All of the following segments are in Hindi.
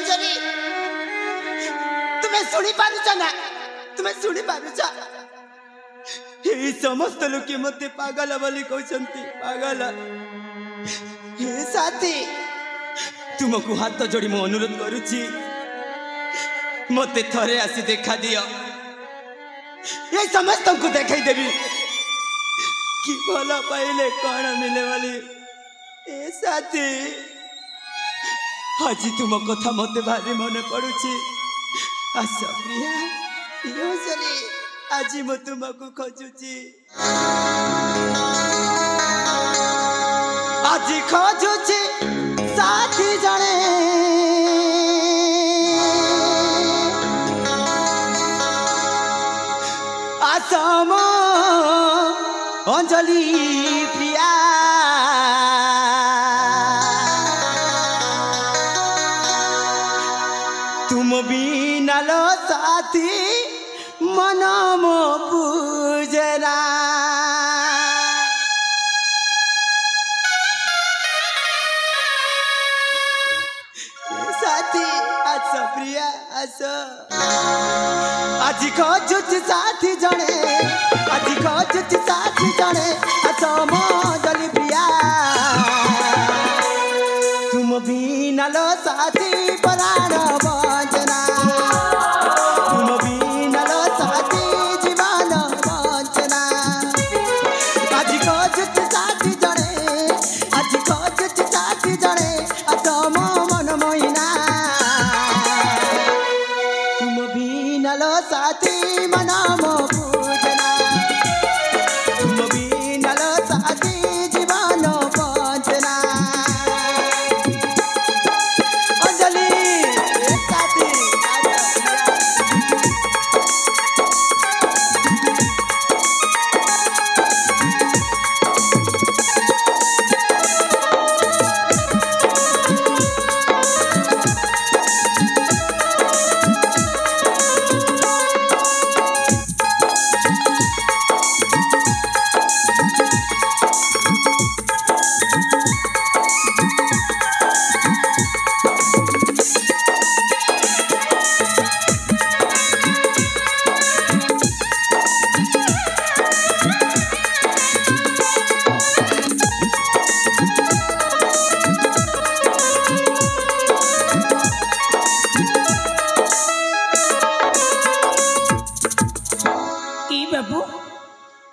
अंजलि तुम्हें सुनी पारुचा ना तुम्हें सुनी पारुचा ये समस्त लोग मत पागल बोली कहते पागल हे साथी तुमको हाथ जोड़ी मु अनुरोध करुची मते थरे आसी देखा दियो ये समस्त को देखाई देवी कि भला पाइले कौन मिले वाली ए साथी आज तुम कथा मते भारी मन पड़ुची आस प्रिया योजनी आज मु तुमको खोजुची आज खोजुची साथी जने आसम अंजलि प्रिया तुम बिना लो साथी मन मो पूजना साथी आस प्रिया आस आज खोजुच साथी जने आज खोजुच साथी जने आसम अंजलि प्रिया तुम बिना लो साथी प्राण बंचना तुम बिना लो साथी जीवन बंचना आज खोजुच साथी जने आज खोजुच साथी जने आसम मन मोहिना तुम बिना लो साथी मन मो पूजना तुम बिना लो साथी जीवन बंचना अंजलि साथी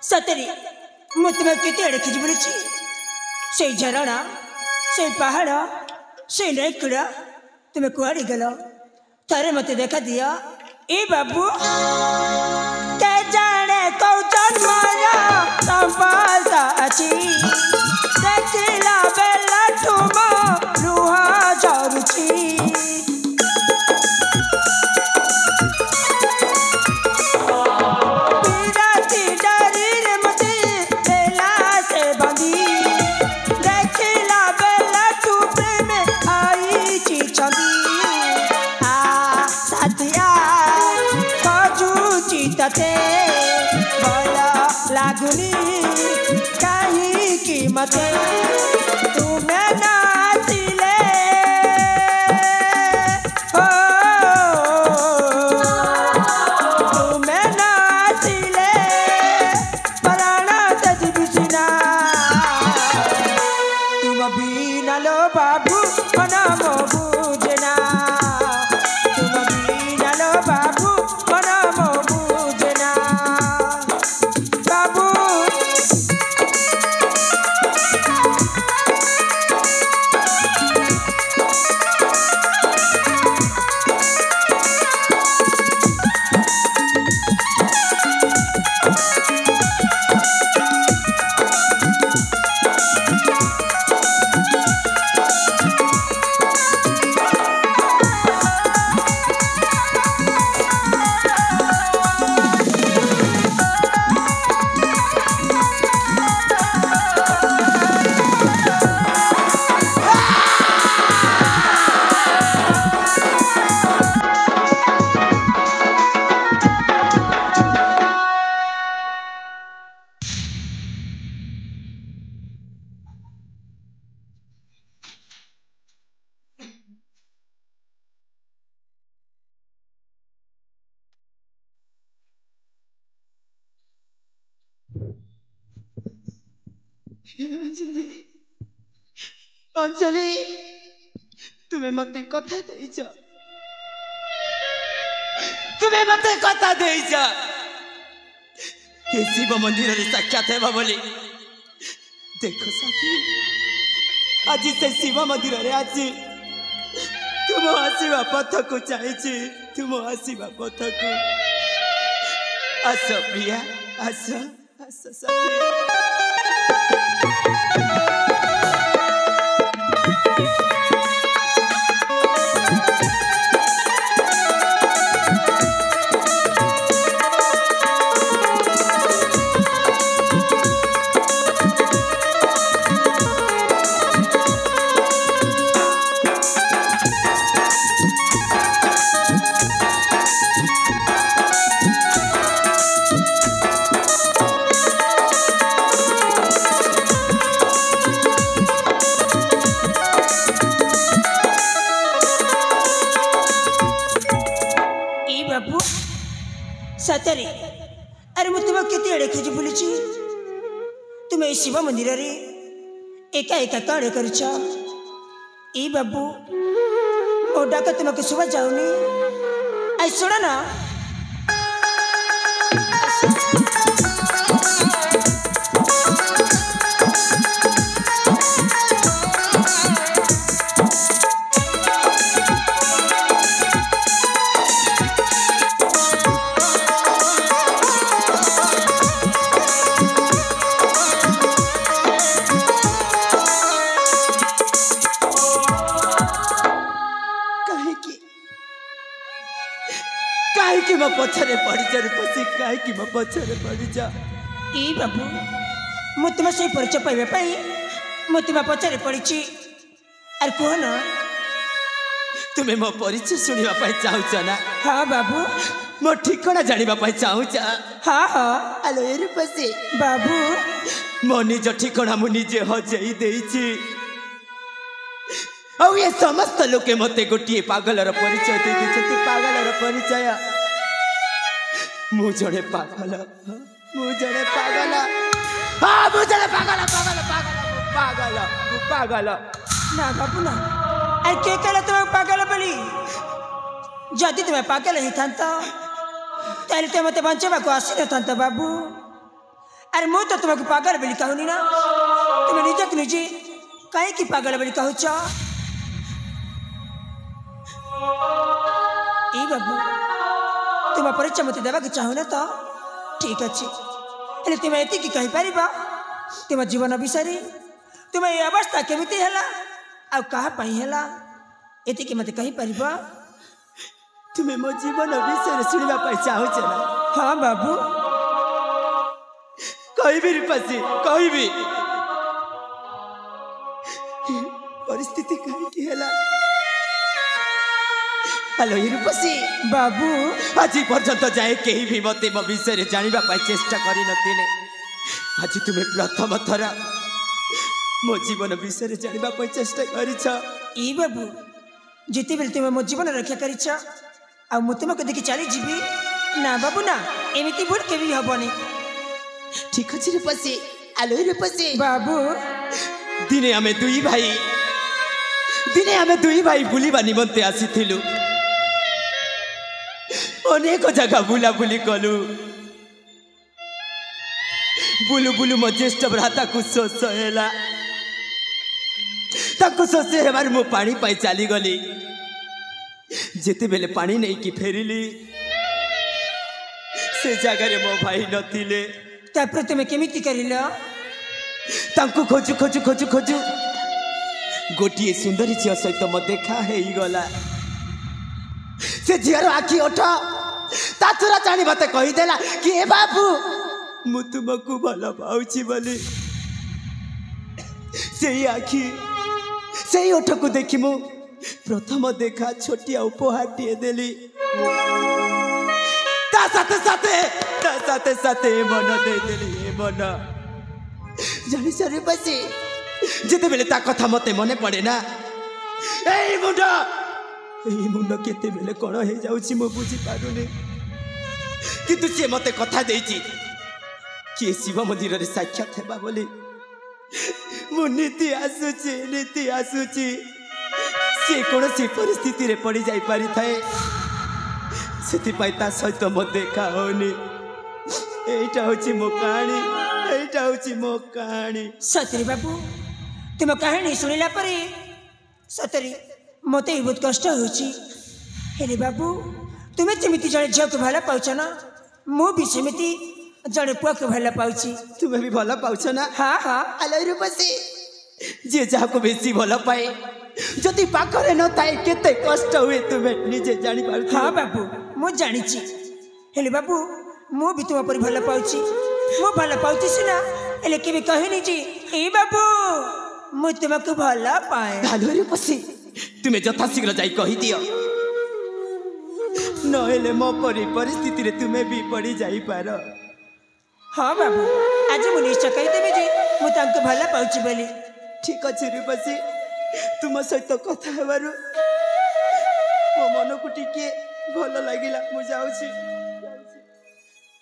सतरे मु तुम्हें केते आड़े खिज बोली से झरणा से पहाड़ से नैकुड़ा तुम्हें कुआड़ी गल थरे मत देखा दिया ए बाबू के जाने कौ जन्मया संपालता अछि देखिला बेला ठुम रुहा झरुछि लागुनी कहीं की मते तुम्हें नाचिले हो तुम्हें नाचिले पराना तजबिना तुम बिना लो बाबू मना मो बुझना तुम बिना लो बाबू मना मो बुझना अंजलि तुम्हें मते कथा देइछ तुम्हें मते कथा देइछ हे शिव मंदिर रे साक्षात हेबा बोली देखो साथी आज से शिव मंदिर रे आज तुम आसीबा पथ को चाहिए तुम आसीबा पथ को आस प्रिया आस आस साथी सतरे अरे मु तुम केते अड़े खोज बुली तुम्हें शिव मंदिर रे एका एका कड़े कर बाबू मो डाक तुमको शुभ जाऊनी आई सुन ना पछरे पड़ी जा रूपसी काहे कि पछरे पड़ी जा ई बाबू मु तुम से परिचय पाइबे पाई मु तुम पछरे पड़ी छी अर को ना तुम्हें मो परिचय सुनिबा पाई चाहूछ ना हां बाबू मो ठिकाना जानिबा पाई चाहूछ हां हां हेलो ए रूपसी बाबू मो निज ठिकाना मु निजे हजेई देइछि औ ये समस्त लोके मते गोटिए पागलर परिचय दे दिछथि पागलर परिचय मुझे पागल मुझे पागल हाँ मुझे पागल पागल पागल पागल पागल ना बाबू ना अरे के कहला तुम पागल बोली जदि तुम्हें पागल ही था ताले तुम मत बंचवा को आसी न था बाबू अरे मु तो तुमको पागल बोली कहूनी ना तुम्हें निजक निजी कहीं की पागल बोली कहूच ई बाबू तुम परिचय मत देवा चाहू ना तो ठीक अच्छे हेले तुम एति की कहि पारिबा तुम जीवन विषय तुम ये अवस्था केमिति हैला आ कहा पई हैला एति की मत कहि पारिबा तुम्हें मो जीवन विषय सुनिबा पाई चाहू छ ना हां बाबू कहबी रूपसी कहबी परिस्थिति कहि की हैला हेलो रूपसी बाबू आज पर्यंत जाए कहीं भी मत मो विषय जानिबा पाई चेष्टा करि नथिले आज तुम्हें प्रथम थर मो जीवन विषय जानिबा पाई चेष्टा करिछ ई बाबू जिते बेल तुम मो जीवन रक्षा करिछ आ मु तुमको देखि चली जीवी ना बाबू ना एमिति भूल के भी हबनी ठीक अछि रूपसी हेलो रूपसी बाबू दिने हमें दुई भाई बुलिबा निमंते आसीथिलु अनेक जगह बुला बुली कलु बुलु बुलु मो ज्येष्ठ भ्राता को शोष हैला ताको शोष हेबार मो पानी पाई चली गली जेते बेले पानी नहीं कि फेरिली से जगह रे मो भाई नथिले तापर तुम केमिति करिलो तांको खोजु खोजु खोजु खोजु गोटिए सुंदरी झियो सहित मो देखा हे गला से झियर आखि ओठ ताचुरा जानी मते कहि देला कि ए बाबू मु तुमको भलो पाउछि बोली सेही आखि सेही ओठ को देखि मु प्रथम देखा छोटिया उपहार दिए देली ता साथे साथे मन दे देली मन जानी सरी बसी जेते बेले ता कथा मते मने पड़े ना ए मुंड केते बेले कोन हे जाउछि मो बुझी पारुनी किंतु से मते कथा देइछि कि शिव मंदिर रे साक्षात हेबा बोली मु नीति आसुची से कौन सी परिस्थिति रे पड़ी जाई पारि थाए से सहित मत देखा होनी एटा होची मो कहानी सतरी बाबू तुम कहानी शुणिला पर सतरी मत बहुत कष्ट होली बाबू तुम्हें जमी जड़े झील को भल पाच ना मु भी सेमती जड़े पुआ को भल पाऊँ तुम्हें भी भल पाच ना हाँ हाँ आलो रूपसी जी जहाँ को बेसी भल पाए जदि पाखरे न थाए केते कष्ट हुए तुम्हें निजे जानी पार हाँ बाबू मु जानी हेले बाबू मु भी तुम पर भल पाऊँ मु भल पाऊँ सीना हेले के कहनी जी ए बाबू मु तुमको भल पाए आलो रूपसी तुम्हें यथाशीघ्र जाई कही दियो नहेले मो परिस्थिति रे तुम्हें भी पड़ी जाई पार हाँ बाबू आज मु निश्चय कहीदेवी जे मु तांको भल पाऊँ बोली ठीक अच्छे रूपसी तुम सहित कथा हेबारु मो मन को टिके भल लागिला मु जाउछी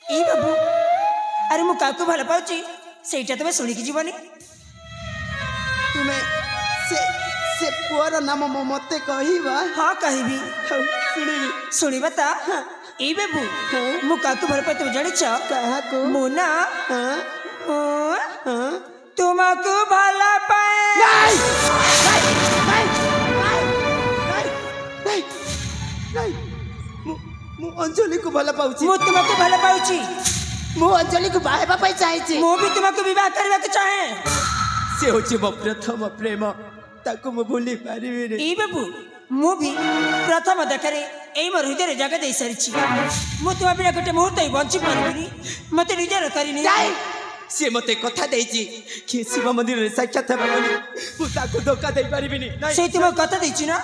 ए बाबू अरे मु काको भल पाऊँ सेटा तुम शुणिकी जीवनी तुम्हें से पुअर नाम मते कहिबा हाँ कहबी सुनिबी शुणिबा ता ए बाबू मु काको भल पाए तुम जानिछ कहा को मु ना हां तुमको भल पाए नहीं नहीं नहीं मु अंजलि को भल पाउची मु तुमको भल पाउची मु अंजलि को बाहेबा पई चाहैची मु भी तुमको विवाह करबा के चाहे से होची मो प्रथम प्रेम ताको मु भूली पारिबी रे ए बाबू मु भी प्रथम देखरे एई मोर हृदय जगह दे सारिची मु तुम बिना गोटे मुहूर्त ही बंची पारिबिनी मते निजर करिनी से मते कथा देइची कि शिव मंदिर रे साक्षात हेबा बोली मु ताको धोखा दे पारिबिनी नहीं से तुम कथा देइची ना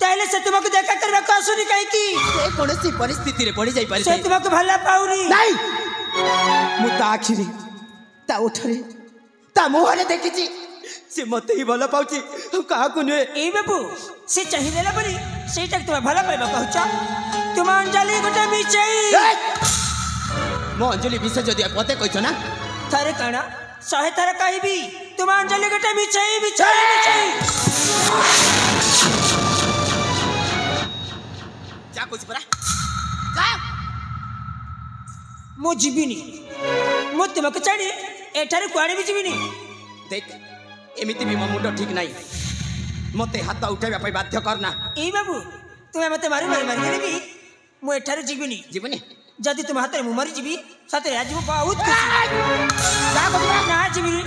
ताइले से तुमको देखा करबा को आसुनी काई की से कोनसी परिस्थिति रे पड़ी जाई पारि से तुमको भला पाउनी नहीं मु ता आखिरी ता उठरे ता मुहरे देखिची से मते ही भल पाउची कहा को ने ए बाबू से चाहि देला बनी सेटा तुम भला पाइबा कहूच तुम अंजलि गोटे मिचई मो अंजलि विषय जदि पते कहछ ना थारे काना सहे थारे कहबी तुम अंजलि गोटे मिचई जा कुछ परा जा मु जीविनी मु तुमको छाड़ी एठारे कुआड़े भी जीविनी देख एमिति भी मो मुंड ठीक नाही मते हाथ उठाइबा पई बाध्य करना ए बाबू तुम्हें मते मारी भी मु एठारे जीविनी जीवनी जदि तुम हाथ में मरी जीवी सतरे आज मु बहुत खुशी ना जीविनी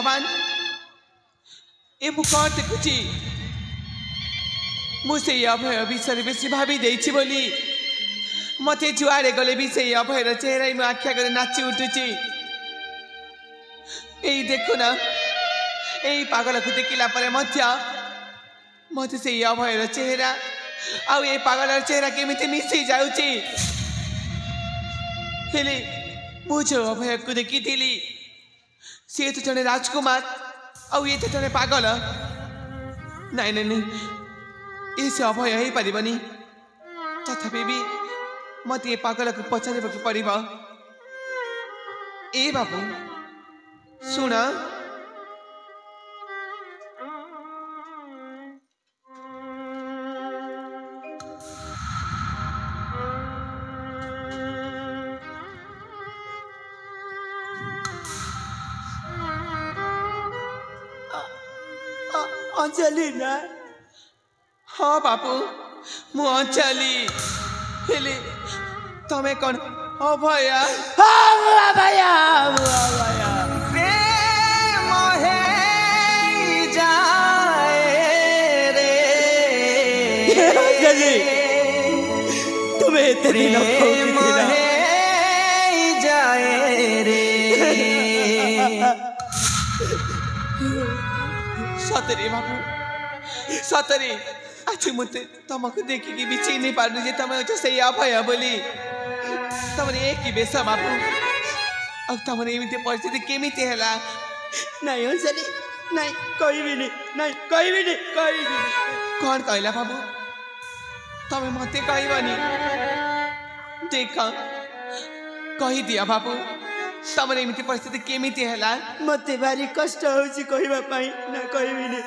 भगवान ए मु कौन देखुची मुझे अभय विषय बेसी भावी देछि बोली मते जुआरे गले भी से अभयर चेहरा मु आख्या करे नाची उठुची एई देखो ना एई पागल को देखिला परे मते से अभयर चेहरा आउ ए पागल चेहरा केमिति मिसी जाउची हेले मु जो अभय को देखिथिली से तो जने राजकुमार आउ ये तो जने पागल नहीं नहीं नहीं इसे अभय ही परिबनी तथापि भी मत ये पागल को पचारे पड़िबा ए बाबू सुन अंजलि ना हाँ बापू मु अंजलि हेले तमे कौन अभया भैया प्रेम है जाए रे अंजलि तुम्हें इतनी प्रेम है जाए रे सतरे बाबू सतरे आज मुझे तुमको देखिकी भी चिन्ह पार्नु जे तमे जो सही अभय बोली तमरे एक ही बेसा बाबू अब तमरे एमिति परिस्थिति केमिति हैला नहीं अंजलि नहीं कोई भी नहीं कौन कहला बाबू तमे मते कहबनी देख कही दिया बाबू तमरे एमिति परिस्थिति केमिति हैला मते भारी कष्ट होची कहबा पई ना कहबिनी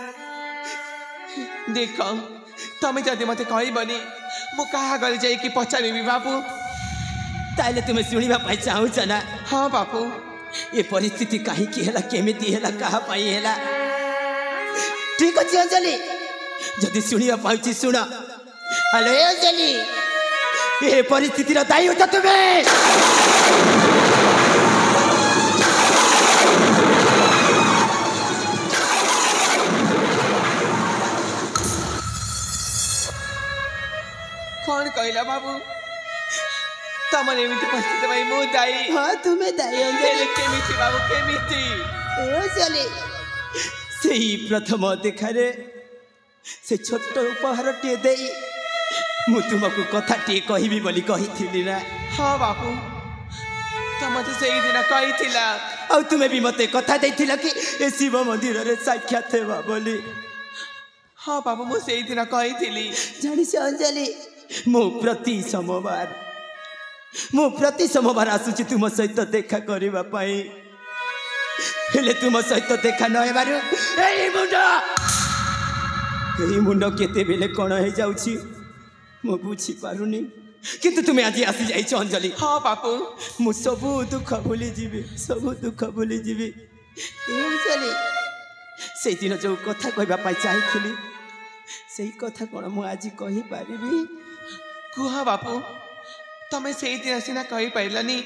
देख तमे जदि मते कहबनी मु कहा गले जाई कि पचारिबी बाबू ताइले तुमे सुनिबा पई चाहूछ ना हाँ बापू ये परिस्थिति कहीं की हैला केमिति हैला कहा पाई हैला ठीक अछि अंजलि जदि सुनिबा पाउची सुन हेलो अंजलि ये परिस्थिति रो दायी हो तुमे कौन कहला बाबू तमरे एमिति परिस्थिति भाई मु दाई हाँ तुम्हें दायी अंजलि केमिति बाबू केमिति अंजलि सेही प्रथम देखारे से छोट उपहार टे देई मु तुमको कथा टे कहबी बोली कहिथिली ना हाँ बापू तम तो सही दिन कही थिला आ तुम्हें भी मते कथा देथिला कि ए शिव मंदिर रे साक्षात हेबा बोली हाँ बाबू मु सही दिन कही थिली जानी से अंजलि मु प्रति सोमवार आसुची तुम सहित देखा करबा पाई हेले तुम सहित देखा न हेबारु एई मुंड केते बेले कोन हे जाउची मु बुझी पारुनी किंतु तुम्हें आज आसी जाइछ अंजलि हाँ बापू मु सबु दुख भूली जीवी ए अंजलि से दिन जो कथा कहबा पाई चाहिथिली सेही कथा कोन मु आज कहि पारिबी कुहा बापू तमे सही दिन सिना कही पाइलानी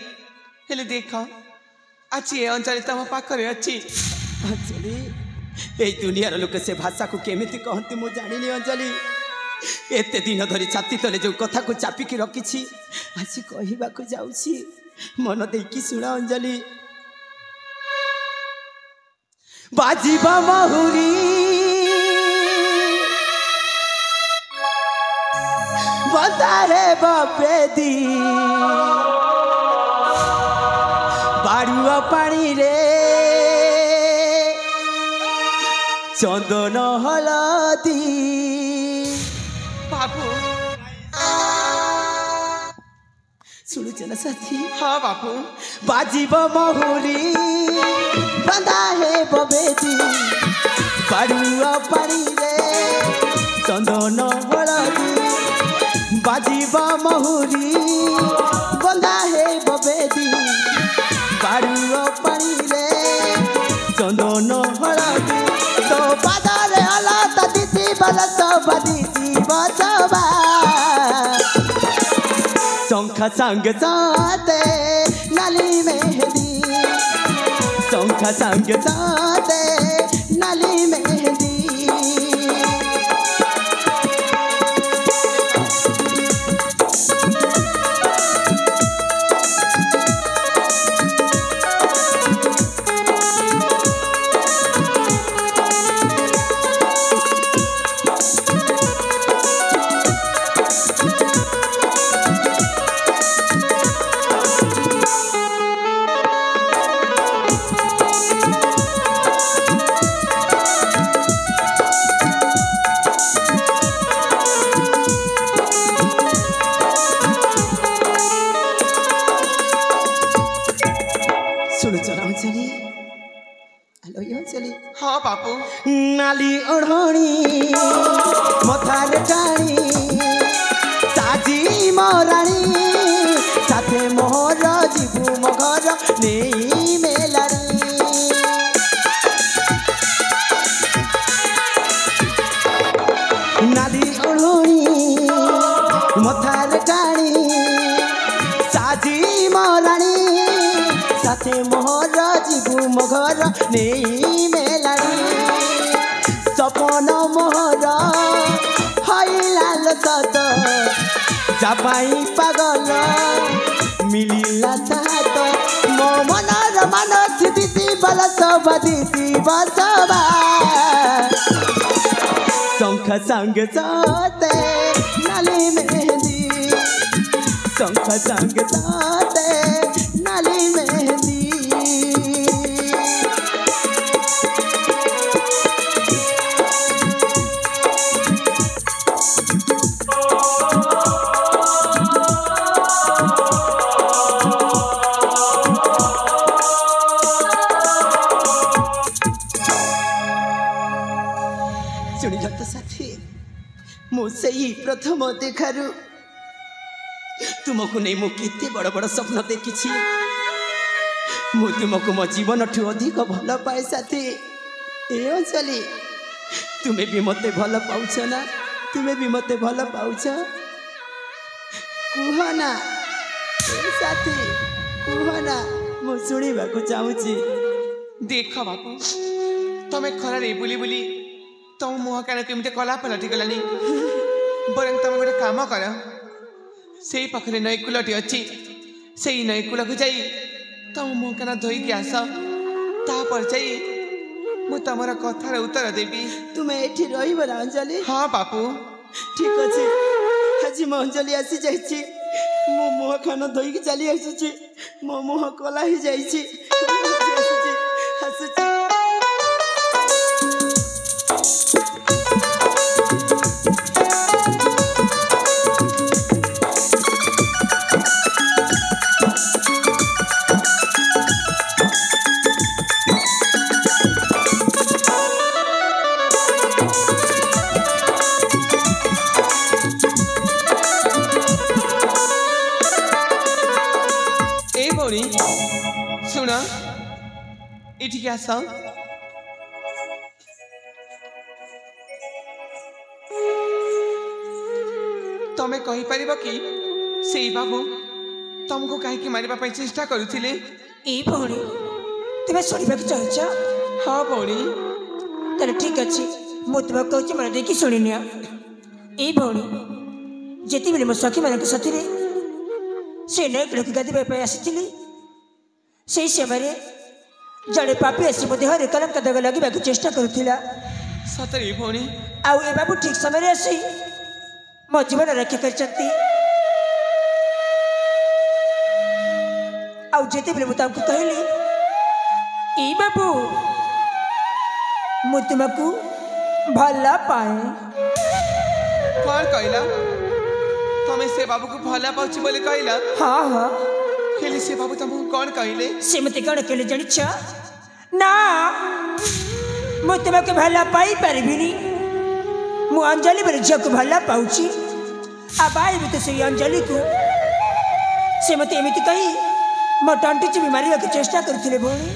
हेले देख आज ये अंजलि तम पाखरे अछि अंजलि ए दुनिया लोक से भाषा को केमिति कहंती मु जानिनी अंजलि एते दिन धरी छाती तले जो कथा को चापिकी रखिछि आज कहबा को जाउछि मन देकी सुना अंजलि बाजीबा महुरी बंदारे बपेदी बाड़ुआ पानी रे चंदन हलदी बाबू सुनुछ ना साथी हाँ बापू बाजीब महुरी बंदा है बबेदी बाड़ुआ पानी रे चंदन हलदी बाजीब महुरी बंदा है बबेदी बाड़ुआ पानी रे चंदन हलदी तो बादल हलत दीदी बलस बदीसी बसबा शंख संग साते नाली मेहंदी शंख शंखा संग साथे नाली मेहंदी हाँ बापू नाली ओढ़णी मथार टाणी साजी मराणी साथे मोहर जीवु मगर नहीं मेलाणी नाली ओढ़णी मथार टाणी साजी मराणी साथे मोहर जीवु मगर नहीं सपन मोहर हईलाल सत जापाई पागल मिलिला सात मो मनर मान स्थिति बल सब दिशि बसवा शंख संग साथे नाली मेहंदी शंख संग साथे नाली मेहंदी मुझे प्रथम देखारू तुमको नहीं मु केते बड़ बड़ स्वप्न देखी मु तुमको मो जीवन ठू अधिक भल पाए साथी ए अंजलि तुम्हें भी मते भल पाउछ ना तुम्हें भी मते भल पाउछ कुहना साथी कुहना मु सुनिबा को चाहूची देख बापू तमे खरा रे बुली बुली तुम मुह क्या केमती कला पलटि गलानी बरं तुम गोटे काम कर से पाखे नईकूलटी अच्छी से नईकूल को जाई तुम मुह क्या धोईकी आस तापर जाई मु तुमर कथार उत्तर देवी तुम्हें एठी रहिबो ना अंजलि हाँ बापू ठीक अच्छे आज मो अंजलि आसी जाइछि मो मुह खान धोईकी चली आसुछि मो मुह कला ही जाइछि आसुछि सुन इठी आस तमें कही पार कि से बाबू तुमको कहीं मारे चेष्टा करुले भौणी तुम्हें शुणा चाहछ हाँ भौणी तेरे ठीक अच्छे मुझे तुमको कहूँ मन देखी शुणी नि ए भौणी जिते बेले मो सखी मान साथी से नईकूल गाधोवा आसी से समय जड़े पापी आसी मो देह कलंक दाग लगे चेष्टा करुला सतरे भौणी आउ ए बाबू ठीक समय आसी मो जीवन रक्षा कर जिते बेले मुझे कहली ए बाबू मु तुमको भल पाए कौन कहला तुम्हें से बाबू को भला पाउची बोले कहला हाँ हाँ खेली से बाबू तुमको कौन कहले से मते कौन कहले जानिछ ना मु तुमको भला पाई पारबिनी मु अंजलि बर झियो को भला पाउची आ बाई भी तो से अंजलि को से मते एमिति कही मो टंटी ची मारिया के चेष्टा करथिले भौणी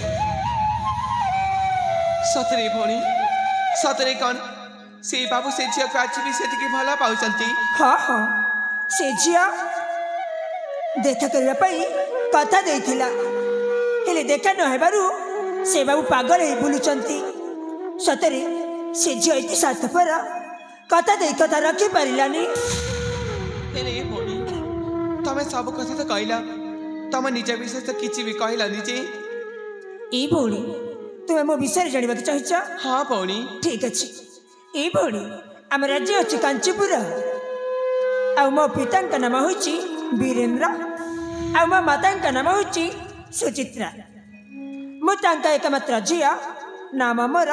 सतरे भौणी सतरे कौन से बाबू से झियो को आज भी से भला पाउचंती हाँ हाँ से झियो देखा करबा पई कथा देथिला हेले देखा न हेबारु से बाबू पागल ही बुलुचंती सतरे से झील एति स्वार्थपर कथा दे कथा रखी पारिलानी हेले ए भौणी तमे सब कथा तो कहला तम निज विषय तो किछि भी कहला निजे ई भौणी तुमे मो विषय जानिबा के चाहछ हाँ भौणी ठीक अछि ई भौणी आम राज्य अछि कांचीपुर आ मो पितांका नाम होछि वीरेंद्र आ मो मातांका नाम होछि सुचित्रा मो तांका एकमात्र झिया नाम मोर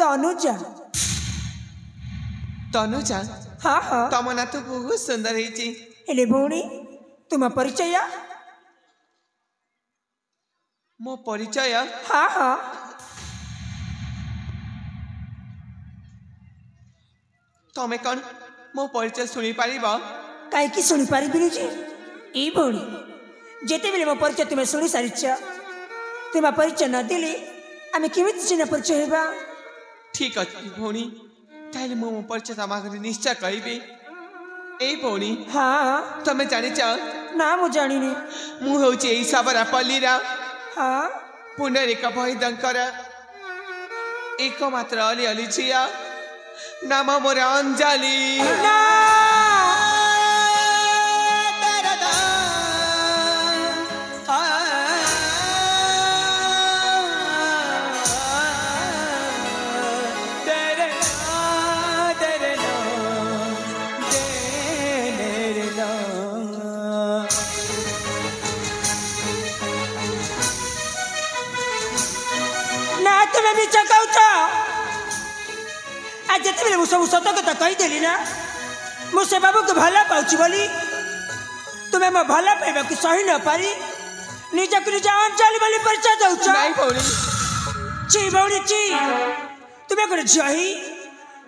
तनुजा तनुजा हाँ हाँ तम ना तो बहुत सुंदर है हेले भौणी तुम परिचय मो परिचय हाँ हाँ तमे कौन मो परिचय शुणी पार कहीं शुणी पारि जे ई भौणी जिते बेले मो परिचय तुम्हें शुणी सारिछ तुम परिचय न देले आम केमी चिन्ह परिचय हेबा ठीक अच्छे भौणी ताहले मो परिचय तम आगे निश्चय कहबी ए भौणी हाँ तमे जानिछ ना मु जानिनी मु होछि एई साबरा पल्लीरा हाँ पुंडरीक भैदंकर एकमात्र अली अली झिया नाम मोर अंजलि ना तुम्हें मिछ कहूच आज जिते बेले सब सत कथा कहीदेली ना मुझे बाबू को भला पाऊँ बोली तुम्हें मो भला पाइबा को सही न पारी निजक निज अंचल बोली परिचय दौच नहीं भौणी ची भौणी ची तुम्हें गोटे झी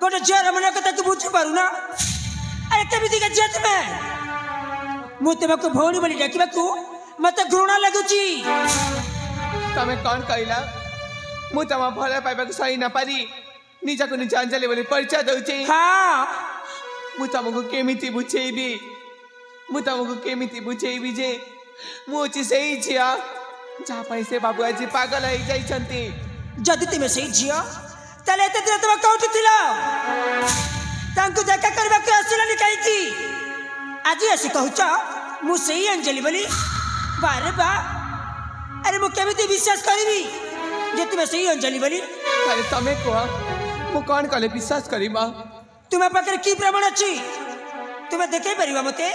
गोटे झीर मन कथा तू बुझी पारू ना अरे केमी का झी तुम्हें मु तुमको भौणी बोली डाकवा मत घृणा लगुच तमे कौन कहला मु तम भला पाइबा सही न पारी निजको निज अंजलि बोली परिचय दउछि हाँ मु तमको केमिति बुझेबी मु तमको केमिति बुझेबी जे मु होछि सेही झिया जहाँ पैसे बाबू आज पागल हो जाइछन्ति जदि तुम से झी ताले एते दिन तुम कौटी थिलो तांको देखा करबा के आसिलानी कहीं आज आसी कहूच मु सेही अंजलि बोली बारे बा अरे मु केमिति विश्वास करिबी जे तुम सेही अंजलि बोली अरे तमे कह मु कौन कले विश्वास करिबा तुम पाखे की प्रमाण अच्छी तुम्हें देखे पार मते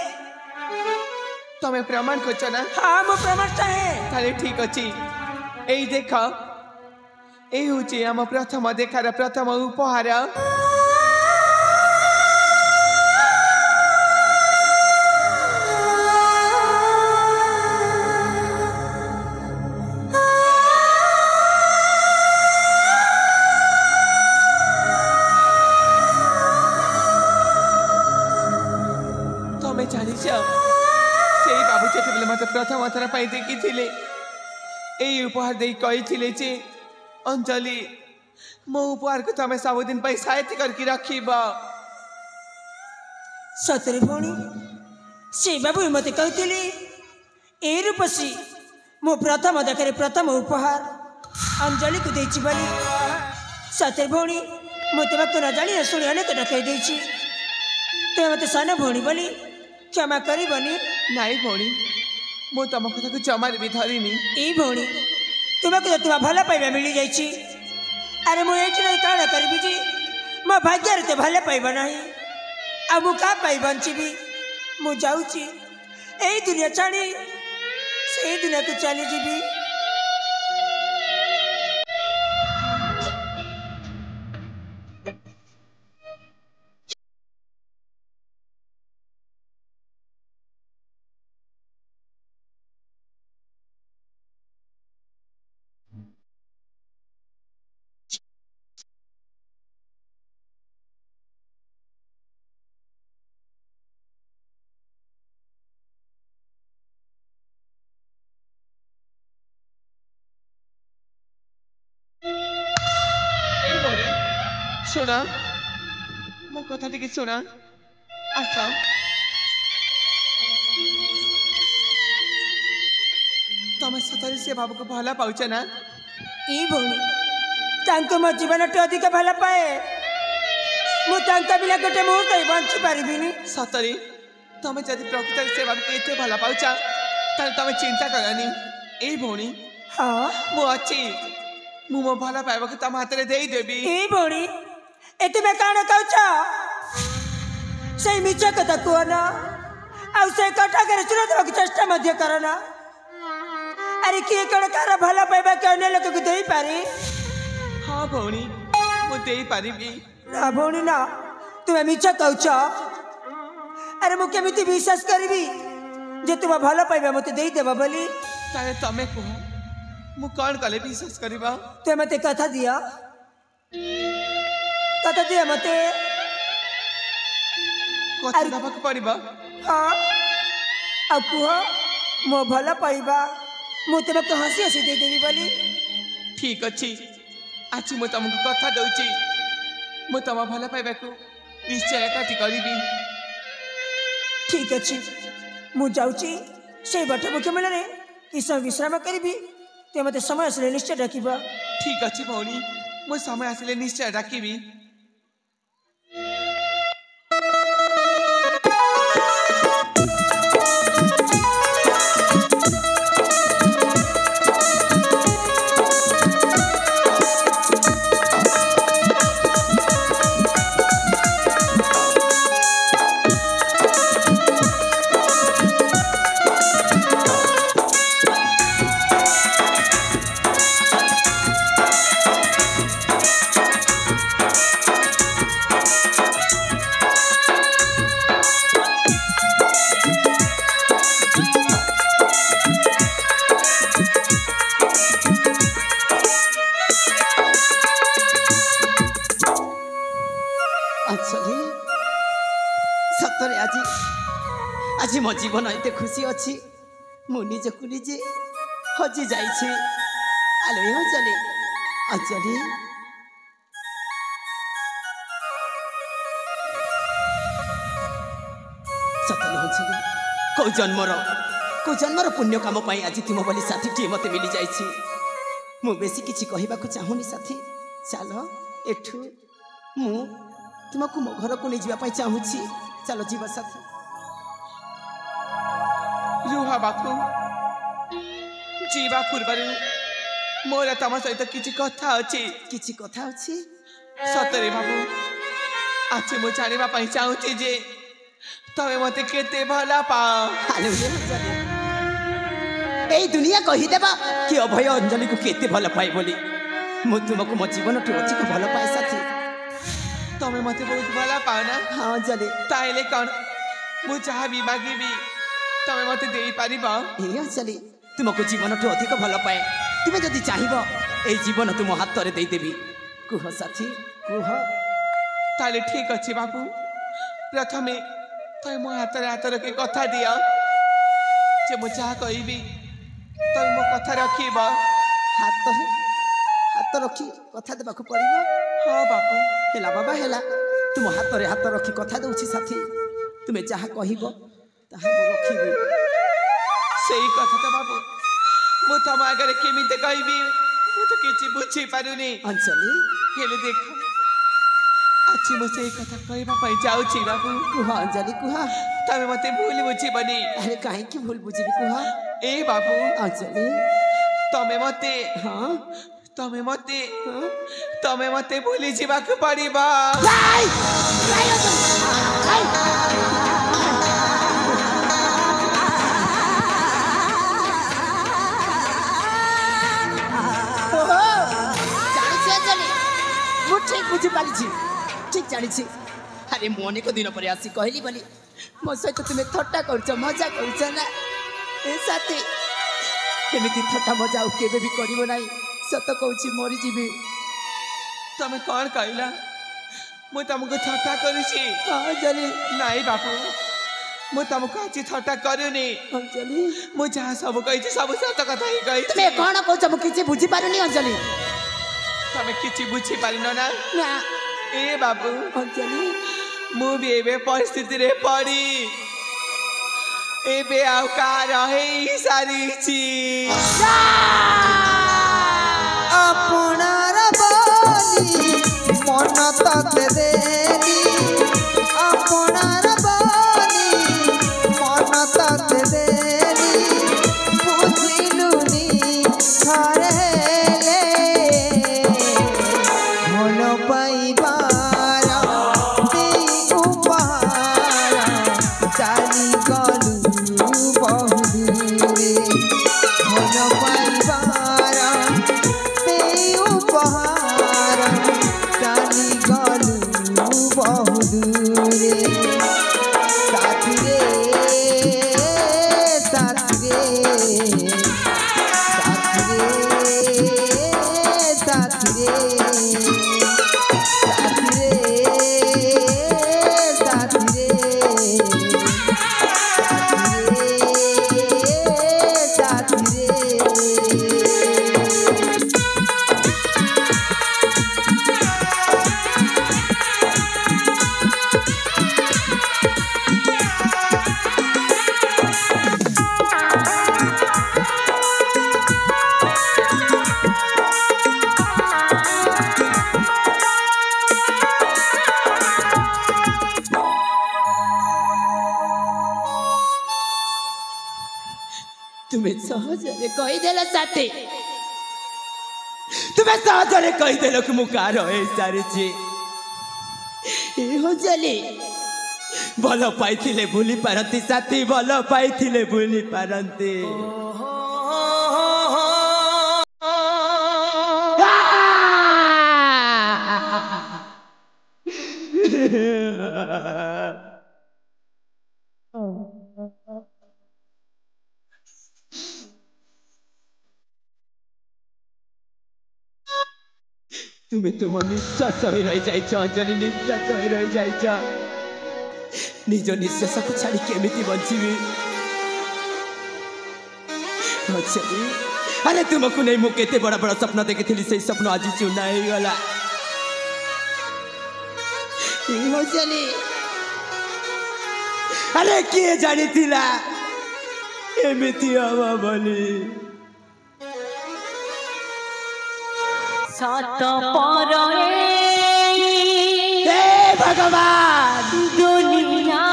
तमे प्रमाण खोज ना हाँ मो प्रमाण चाहे ताले ठीक अछि एई देख एई होछि हम प्रथम देखार प्रथम उपहार मत प्रथम थर देखी यही उपहार दे कही जे अंजलि मो उपहार को तमें सबुदिन साहित्य करके रखब सतरे भौणी से बाबू मत कहते ए रूपसी मो प्रथम देखे प्रथम उपहार अंजलि को देछि बोली सतरे भौणी मत न जानी शुणी अनेक डकई देछि तुम मत सान भौणी बोली क्षमा करबनी नाई भौणी मो तुम कथा को जमार भी धरिनी ए भौणी तुमको तुम भल पाइबा मिली जाइछि अरे मु एठी नहीं काण करबी जी मो भाग्य तो भल पाइबा नहीं आ मु का पाइ बंचीबी मु जाउछि एई दुनिया छाड़ी से दुनिया को चली जीबी सुना मो कथा टिके सुना आस तमें सतरे से बाबू को भला पाउछ ना ई भौणी तांको मो जीवन टे अधिक भल पाए मु तांका बिना गोटे मुहूर्त ही बंची पारिबिनी सतरे तमे जदि प्रकृत से बाबू एते भल पाउचा ताले तमे चिंता करनी ए भौणी हाँ मु अच्छी मु मो भल पाइबा के तम हाथ रे देई देबी ई भौणी एते में काण कहछ सही मिछ कथा कोना आ से कटा करे चुरा देबा के चेष्टा मध्य करना अरे किए कण कार भल पाइबा के अन्य लोक को देई पारे हाँ भौणी मु देई पारिबी ना भौणी ना तुम मिछ कहछ अरे मु केमिति विश्वास करबी जे तुम भल पाइबा मते देई देबा बोली ताले तमे को मु कौन कले विश्वास करबा ते मते कथा दिया मते कथा दबा के पड़िबा हाँ अब कुह मो भल पाइबा मु तुमको हसी हसी दे देबी बोली ठीक अच्छी आज मु तुमको कथा दउची मु तम भल पाइबा को निश्चय काटी करबी ठीक अच्छे मु जाऊची से बट मुख्य मिलने किस विश्राम करी ते मते समय आसले निश्चय डाकिबा ठीक अच्छी भौणी मु समय आसले निश्चय डाकिबी सतरे आज मो जीवन एते खुशी अच्छी मु निजको निजे हजि जाइछे आलो अंजलि अंजलि सतरे अंजलि को जन्मर पुण्य काम पाई आज तुम बोली साथी टी मते मिली जाइछे मु बेसी किछि कहिबा को चाहुनी साथी चलो एठू मु तुमको मो घर को नहीं जावाई चाहूँगी चलो जीवा साथी रुहा बापू जीवा पूर्व मोर तम सहित किछि कथा अछि सतरे बाबू आज मु जानिबा पई चाहूँगी जे तमे मते केते भला पाओ आलो ए दुनिया कही देबा कि अभय अंजलि को केते भला पाए बोली मु तुमको मो जीवन ठो अधिक भला पाए साथी तमे मते बहुत भला पाओ ना हाँ अंजलि ताइले कौन मु चाह भी मागिबी तमे मते देई पारिबा ए अंजलि तुमको जीवन ठो अधिक भला पाए तुमे जदि चाहिबो ए जीवन तुम हाथ रे देई देबी कुह साथी कुह ताले ठीक अछि बाबू प्रथमे तय मो हाथ रखी कथा दिया जे मु चाह कहबी तय मो कथा रखिबा हाथ रखी कथा देबाक पड़िबो हाँ बाबू हेला बाबा हेला तुम हाथ रखी कथा दउछि साथी तुमे जहा कहिबो ताहा मो रखिबी सेही कथा तो बाबू मु तम आगे केमिते कहबी मु तो किछि बुझी पारुनी अंजलि हेले देख आज मु सेही कथा कहबा पई जाउछि बाबू कुह अंजलि कुह तमे मते भूल बुझी बनी अरे काहे की भूल बुझिबी कुह ए बाबू अंजलि तमे मते हाँ तमे मते भूली जीवाक पड़िबा ठीक बुझी पारी ठीक जानी अरे मु अनेक दिन पर आसी कहली बोली मो सहित तुम्हें थट्टा कर मजा कर ना ए साथी एमती थट्टा मजा आउ केबे भी करिवो नाही सत कहूँ मरी जीवी तमे कौन कहला मु तुमको थट्टा करूची अंजलि नाई बापू मु तुमको आज थट्टा करूनी अंजलि मु जहाँ सब कही सब सत कथा ही कही तुम्हें कौन कहूँ मु किसी बुझी पारुनी अंजलि तमे किछि बुझी पारिन ना ना ए बाबू अंजलि मु भी एबे परिस्थिति रे पड़ी एबे आउकार हे सारी छी আপনার বলি মন ততে দেলি আপনার বলি মন ততে দেলি বুঝিলুনি ঘরে ভাল পাইবার দেই উপহার চালি গলু বহুদূরে ভাল পাইবার দেই উপহার চালি গলু বহুদূরে সাথী রে সাথী রে সাথী রে तुम्हें सहजरे कहीदेल साथी तुम्हें सहजरे कहीदेल कि मु कार होई सारिछि ए हजली भल पाइथिले भूली पारंती साथी भल पाइथिले भूली पारंती तुम्हें तुम निश्वास हो रही जाइछ अंजलि निश्वास हो रही जाइछ निज निश्वास को छाड़ी केमिति बंचीबी अंजलि अरे तुमको नहीं मु केते बड़ा बड़ा सपना देखी से सपन आज चूना हो गला अंजलि अरे किए जानी थिला एमिति हवा बोली सात पर हे भगवान दुनिया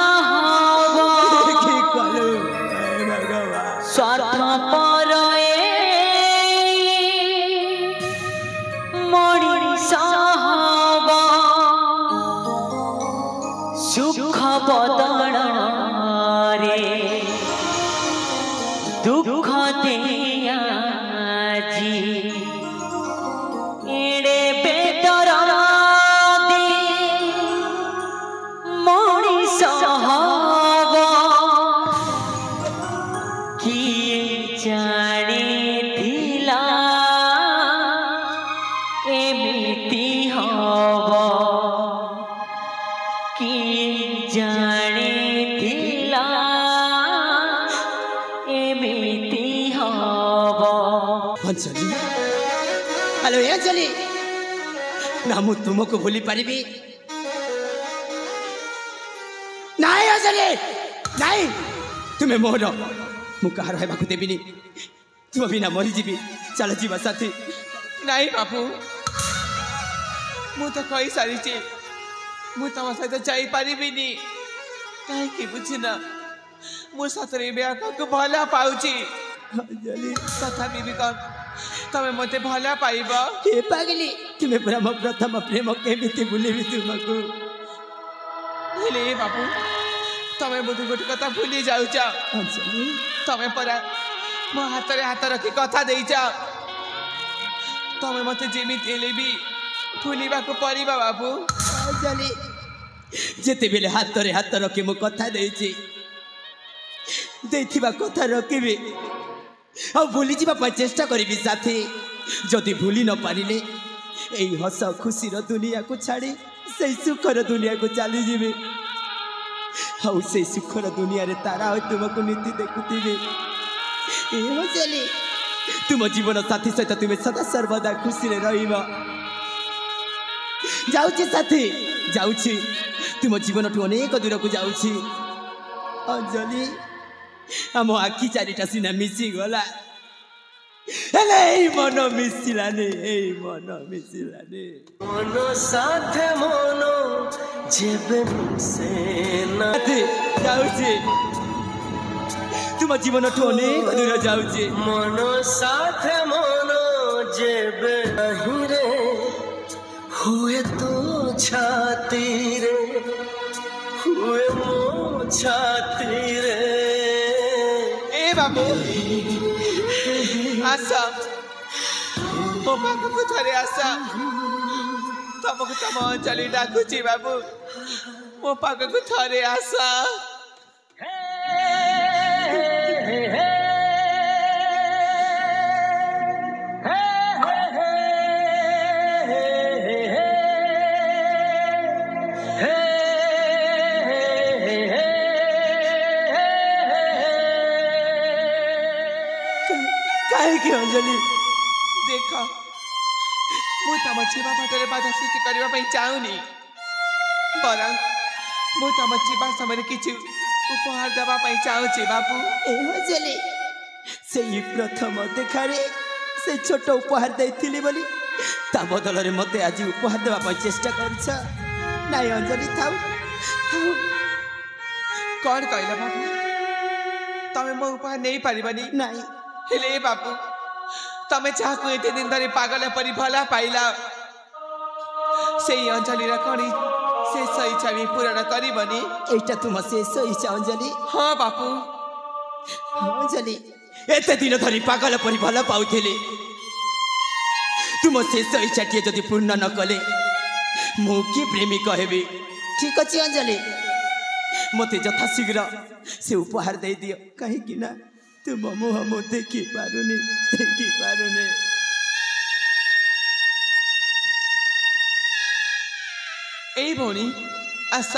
देखी कलु हे भगवान स्वार्थ पर मणिष सुख बदन रे दुख दिया जी एड़े बेदर दे मणिष हब किए जानिथिला एमिति हब किए जानिथिला एमिति हब अंजलि हेलो अंजलि ना मु तुमको भूली पारिबी नहीं अंजलि नहीं तुम्हें मोर मु कहार हेबाकु देबिनी तुम बिना मरी जीवी चल जीवा साथी नहीं बापू मु तो कही सारी मु तुम सहित जापरिबिनी कहीं बुझिन मु सतरे को भला पाउची अंजलि तथापि भी कौन तमें मते भला पाइब हे पागली तुम्हें पूरा मो प्रथम प्रेम केमिति भूलिबी तुमको हेले बापू तमें बोध गोटे कथा भूली जाऊच अंजलि तमें परा मो हाथ रे हाथ रखी कथा देइच तमें मते जेमिति हेले भी भूलिबा को पड़िबा बापू अंजलि जेते बेले हाथ रे हाथ रखी मो कथा देइछि देथिबा कथा रखिबी आ भूली जीवा चेष्टा करी साथी जदि भूली न पारिले एई हस खुशी दुनिया को छाड़ी से सुखर दुनिया को चली जीवी आउ से सुखर दुनिया रे तारा हो तुमको नीति देखुथी तुम जीवन साथी सहित तुम्हें सदा सर्वदा खुशी रे रहिबा जाउछि साथी जाउछि तुम जीवन ठू अनेक दूर को जाउछि अंजलि आम आखि चारिटा सीना मिसी गला ହେଲେ ଏଇ ମନ ମିଶିଲାନି ଏଇ ମନ ମିଶିଲାନି মন সাথে মন যেবে মিশে না ଯାଉଛି ତୁମ ଜୀବନଠୁ ଅନେକ ଦୂର ଯାଉଛି মন সাথে মন যেবে नहीं রে हुए तो छाती रे हुए मो छाती रे ए बाबू आशा ମୋ ପାଖକୁ ଥରେ ଆସ ତମକୁ ତମ ଅଞ୍ଜଳି ଡାକୁଛି ବାବୁ ମୋ ପାଖକୁ ଥରେ ଆସ କାହିଁକି ଅଞ୍ଜଳି ଦେଖ ମୁଁ ତମ ଯିବା ବାଟରେ ବାଧା ସୃଷ୍ଟି କରିବା ପାଇଁ ଚାହୁଁନି ବରଂ ମୁଁ ତମ ଯିବା ସମୟରେ କିଛି ଉପହାର ଦେବା ପାଇଁ ଚାହୁଁଛି ବାବୁ ଏ ଅଞ୍ଜଳି ସେଇ ପ୍ରଥମ ଦେଖାରେ ସେ ଛୋଟ ଉପହାର ଦେଇଥିଲି ବୋଲି ତା ବଦଳରେ ମୋତେ ଆଜି ଉପହାର ଦେବା ପାଇଁ ଚେଷ୍ଟା କରୁଛ ନାଇଁ ଅଞ୍ଜଳି ଥାଉ ଥାଉ କ'ଣ କହିଲ ବାବୁ ତମେ ମୋ ଉପହାର ନେଇପାରିବନି ନାଇଁ ହେଲେ ବାବୁ ତମେ ଯାହାକୁ ଏତେ ଦିନ ଧରି ପାଗଳ ପରି ଭଲ ପାଇଲ ସେଇ ଅଞ୍ଜଳିର କ'ଣ ଶେଷ ଇଚ୍ଛା ବି ପୂରଣ କରିବନି ଏଇଟା ତୁମ ଶେଷ ଇଚ୍ଛା ଅଞ୍ଜଳି ହଁ ବାବୁ ଅଞ୍ଜଳି ଏତେ ଦିନ ଧରି ପାଗଳ ପରି ଭଲ ପାଉଥିଲି ତୁମ ଶେଷ ଇଚ୍ଛାଟିଏ ଯଦି ପୂର୍ଣ୍ଣ ନ କଲେ ମୁଁ କି ପ୍ରେମିକ ହେବି ଠିକ ଅଛି ଅଞ୍ଜଳି ମୋତେ ଯଥାଶୀଘ୍ର ସେ ଉପହାର ଦେଇଦିଅ କାହିଁକି ନା ତୁମ ମୁହଁ ମୁଁ ଦେଖିପାରୁନି ଏଇ ଭଉଣୀ ଆସ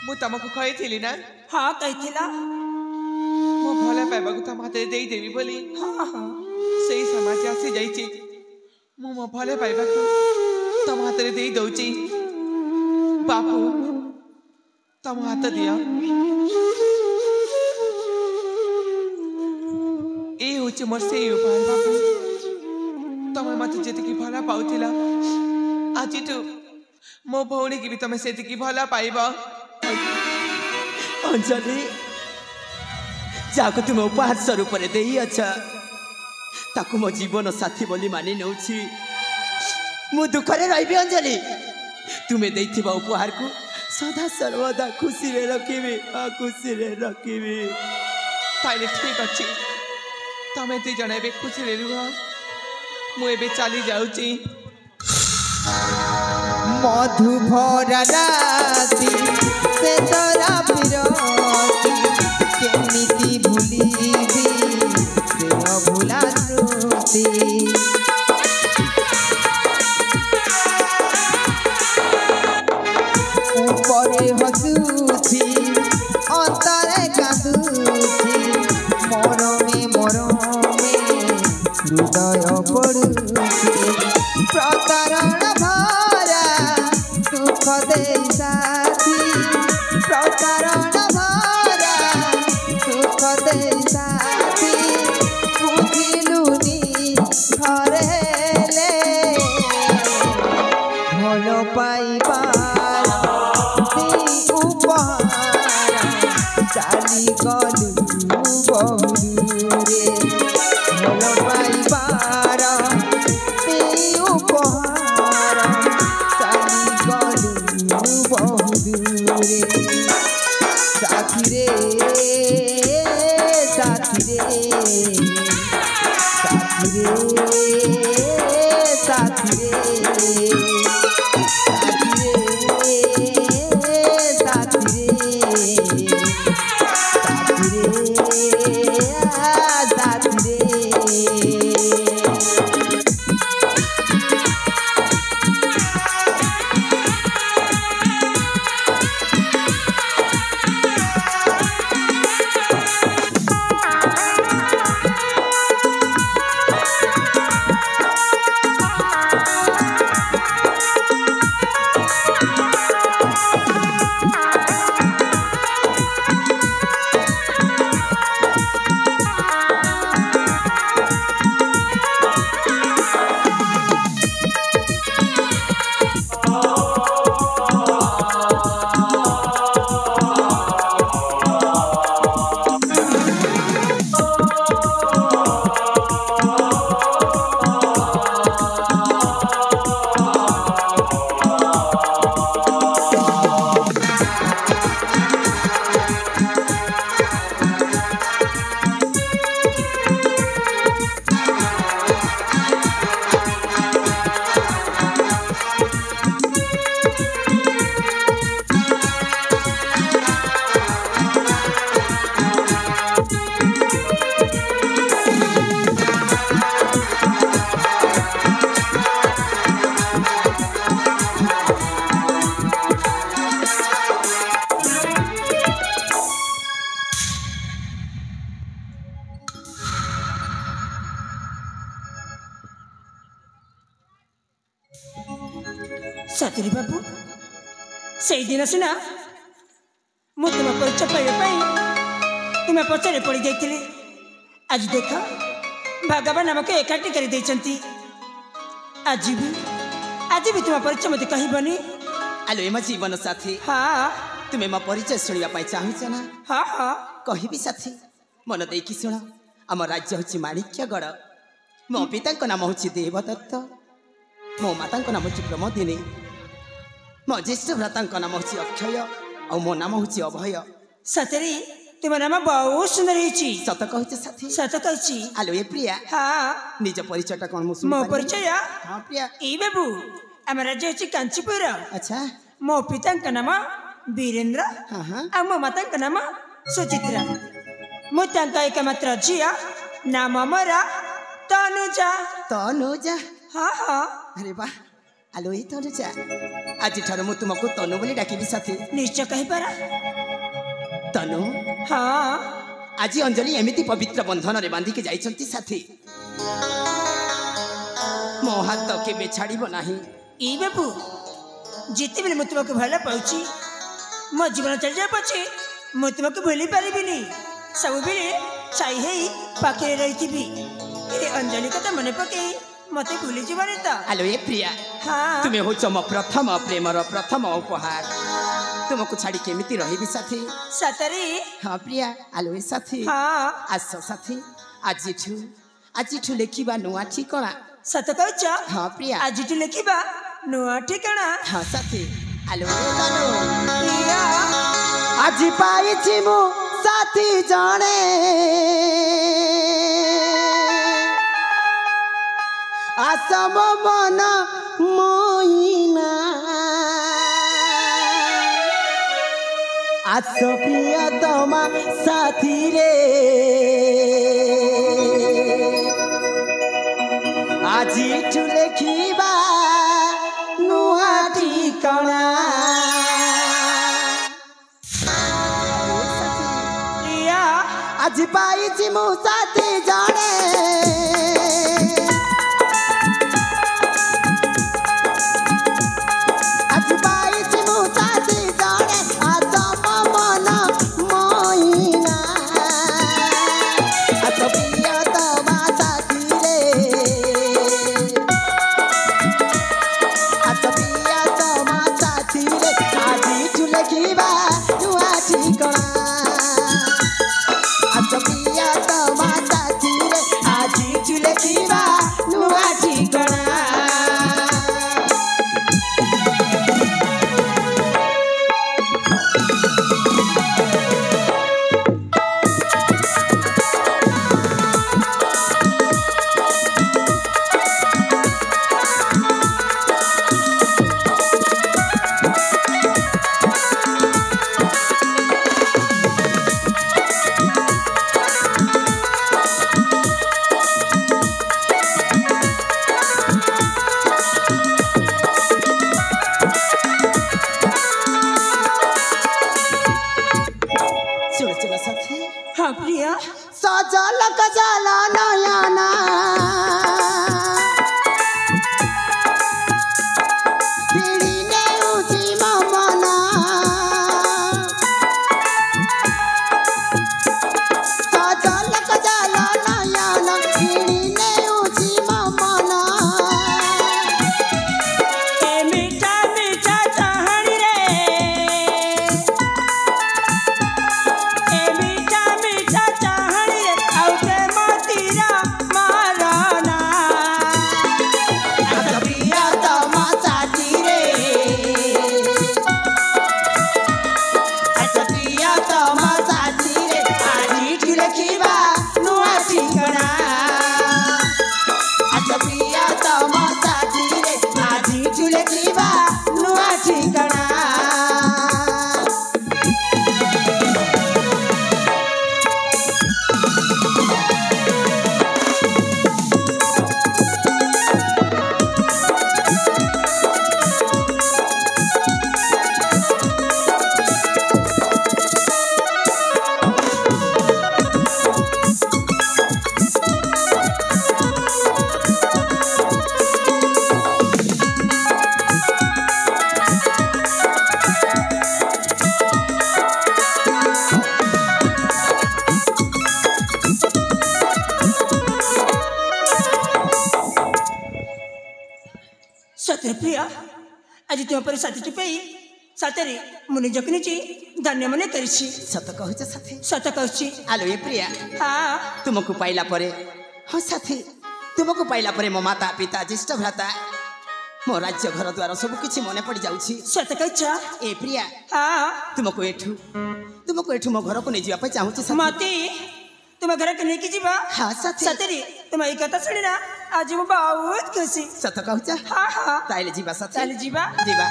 ମୁଁ ତମକୁ କହିଥିଲି ନା ହଁ କହିଥିଲ ମୋ ଭଲ ପାଇବାକୁ ତମ ହାତରେ ଦେଇଦେବି ବୋଲି ସେଇ ସମାଜ ଆସିଯାଇଛି ମୁଁ ମୋ ଭଲ ପାଇବାକୁ ତମ ହାତରେ ଦେଇ ଦଉଛି ବାପୁ ତମ ହାତ ଦିଅ ଏ ହେଉଛି ମୋର ସେଇ ଉପହାର ବାପୁ ତମେ ମତେ ଯେତିକି ଭଲ ପାଉଥିଲ ଆଜିଠୁ ମୋ ଭଉଣୀକି ବି ତମେ ସେତିକି ଭଲ ପାଇବ ଅଞ୍ଜଳି ଯାହାକୁ ତୁମେ ଉପହାର ସ୍ୱରୂପରେ ଦେଇଅଛ ତାକୁ ମୋ ଜୀବନ ସାଥୀ ବୋଲି ମାନି ନେଉଛି ମୁଁ ଦୁଃଖରେ ରହିବି ଅଞ୍ଜଳି ତୁମେ ଦେଇଥିବା ଉପହାରକୁ ସଦା ସର୍ବଦା ଖୁସିରେ ରଖିବି ଖୁସିରେ ରଖିବି ତାହେଲେ ଠିକ ଅଛି ତମେ ଦୁଇ ଜଣ ଏବେ ଖୁସିରେ ରୁହ ମୁଁ ଏବେ ଚାଲି ଯାଉଛି মধু ভরা রাতি সে তোরা বিরতি কেমিতি ভুলিবি সে অভুলা স্মৃতি উপরে হসুছি অন্তরে কাঁদুছি মরমে মরমে হৃদয় পড়ুছি প্রতারণ ভরা দুঃখ দেই সাথী প্রতারণ ভরা দুঃখ দেই সাথী বুঝিলুনি ঘরে হেলে ভাল পাইবার সেই উপহার চালি গলু বহুদূরে ভাল পাইবার সেই উপহার চালি গলু বহুদূরে সাথী রে সাথী রে সাথী রে সাথী রে सतरी बाबू से दिन सिना मु तुम परिचय पाइबा तुम्हें पचारे पड़ जाइए। आज देख भगवान आमको एकाठी कर देइचंती। आज भी तुम परिचय मत कहबनी। आलो एम जीवन साथी हाँ तुम्हें मो परिचय शुणा चाहूच ना? हाँ हाँ कहबी साथी मन देकी शुण। आम राज्य हूँ माणिक्यगढ़। मो पिता नाम हूँ देवदत्त। मो माता नाम हूँ प्रमोदिनी। मो ज्येष्ठ भ्राता नाम हूँ अक्षय और मो नाम हूँ अभय। सतरी तुम नाम बहुत सुंदर है। सत कहूँ साथी सत कही। आलो ए प्रिया हाँ निज परिचयटा कौन मुझे मो परिचय हाँ प्रिया ई बाबू आम राज्य हूँ कांचीपुर। अच्छा मो पिता नाम वीरेंद्र हाँ हाँ और मो माता नाम सुचित्रा। मुझे एकमात्र झिया नाम मोरा तनुजा। तनुजा हाँ हाँ अरे वाह आलो ए तनुजा आज ठार मु तुमको तनु बोली डाकिबी साथी। निश्चय कही पारा। तनु हाँ आज अंजलि एमिति पवित्र बंधन रे बांधिके जाइछंती साथी। मो हाथ केबे छाड़िबो नाही। ई बाबू जिते बेले मुझे तुमको भल पाऊँ मो जीवन चल जाए पछे मु तुमको भूली पारिबिनी। सब बेले छाई है पाखे रही अंजलि कथा मन पके मत भूली जीवन तो। आलो ए प्रिया हाँ तुम्हें हो मो प्रथम प्रेमर प्रथम उपहार। तुमको छाड़ी केमिति रहिबी साथी। सतरी हाँ प्रिया आलो ए साथी हाँ आस साथी आजिठू लेखिबा नुआ ठिकଣା। सत कह हाँ प्रिया आज लिखा नुआ ठिकाना। हाँ साथी आलो ए तनु प्रिया आज पाइछि मु साथी जाने आसम मन मोइना आस प्रियतमा साथी रे आज लेखिबा नुआ ठिकଣା। प्रिया आज पाइछि मु साथी जाने आज पाइछि मु साथी जाने आसम मन मोइना आस प्रियतमा साथी रे आस प्रियतमा साथी रे आज लेखिबा नुआ ठिकଣା। आज प्रियतमा सत्य प्रिय आज तुम पर साथी पाई सतरे मु निजक निजे धन्य मन कर सत कहूछ साथी सत कहूँ आलो ए प्रिया हाँ तुमको पाइला परे हाँ साथी तुमको पाइला परे मो माता पिता ज्येष्ठ भ्राता मो राज्य घर द्वार सब किछि मने पड़ जाउछि सत कहूँ ए प्रिया हाँ तुमको एठू मो घर को नहीं जापा चाहूछि साथी मते तुम घर के नहीं जीवा हाँ साथी सतरे तुम ये कथा शुणिना आज मु बहुत खुशी सत कहूछ हाँ हाँ ताइले जीवा साथी चल जीवा जीवा